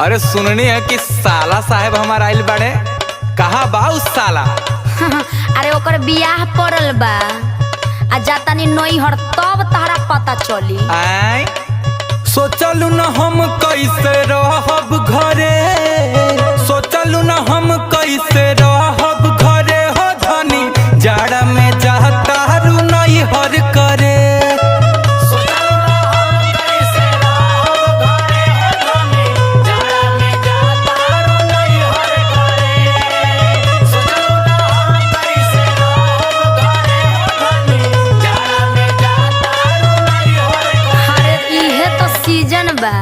अरे सुननी है कि साला साहेब हमारा आइल बड़े, कहाँ बा उस साला? अरे ओकर बियाह पड़ल बा आ जातानी नैहर तब तारा पता चली। आय सोचलू न हम कैसे रहब घरे, सोचलू न हम कैसे रहब घरे हो धनी, जाड़ा में जातारू नैहर करे। सीजन बा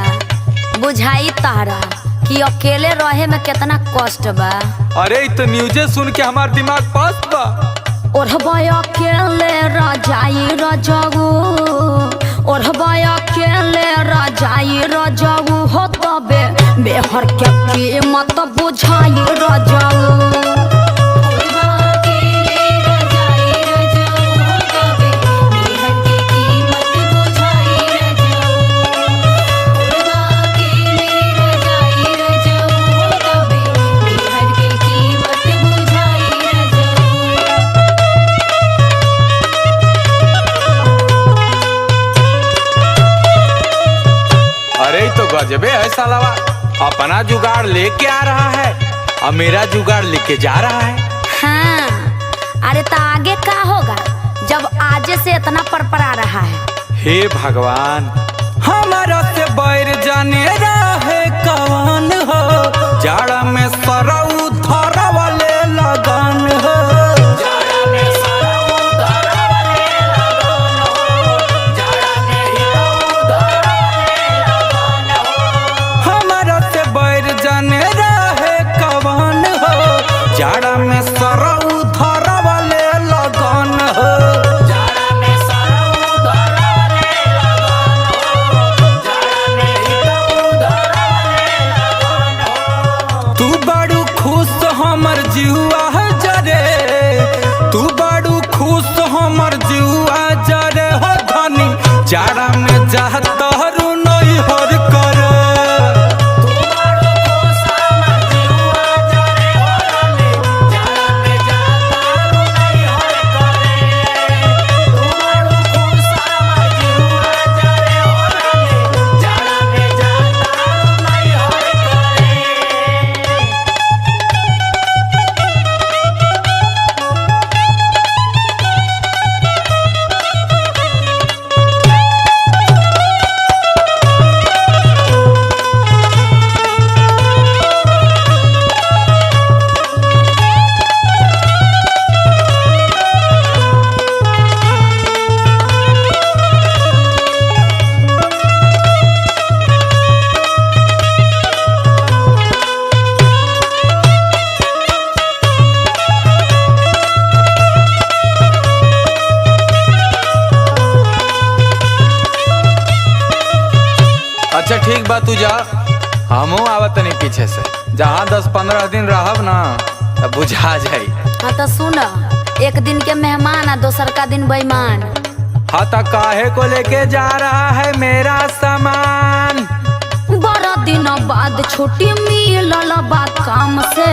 बुझाई तारा कि अकेले रहे में कितना कष्ट बा। अरे तो न्यूज़े सुन के हमार दिमाग पास बा। ओढ़बा अकेले रजाई रजगू, ओढ़बा अकेले रजाई रजगू हो तबे बेहर के कीमत बुझाई रजगू। अरे तो गजबे है सालावा, अपना जुगाड़ लेके आ रहा है और मेरा जुगाड़ लेके जा रहा है। हाँ अरे तो आगे क्या होगा जब आज से इतना परपरा रहा है। हे भगवान हमारा से बैर जाने रहे कौन हो, जाड़ा में सरऊ धरा वाले लगन हो। जाड़ा में सरऊ धरा वाले लगन हो, जाड़ा में सरऊ धरा वाले लगन हो, जाड़ा में हितऊ धरा वाले लगन हो। तू बड़ू खुश हमर जीवा जरे, तू बड़ू खुश हमर जीवा जरे हो धनी, जाड़ा में जातरू नैहर करे। अच्छा ठीक बा, तू जा, हमू आवत नहीं पीछे से। जहाँ 10-15 दिन रहब ना तब बुझा जाई। हाँ तो सुन, एक दिन के मेहमान आ दोसर का दिन बेईमान। हाँ तो काहे को लेके जा रहा है मेरा सामान? 12 दिन बाद छुट्टी मिलल बा काम से,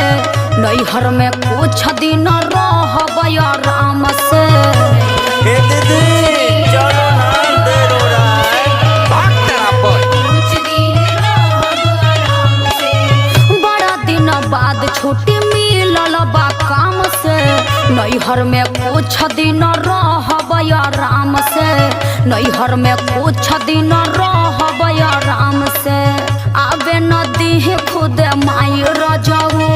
नैहर में कुछ दिन रहब आराम से। हे दीदी चलो ना, देर हो रहा है, भाग तेरा पर। बाद छुट्टी मिलल बा काम से, नैहर में कुछ दिन रहब आराम से, नैहर में कुछ दिन रहब आराम से। आबे नदी खुद माई रजऊ,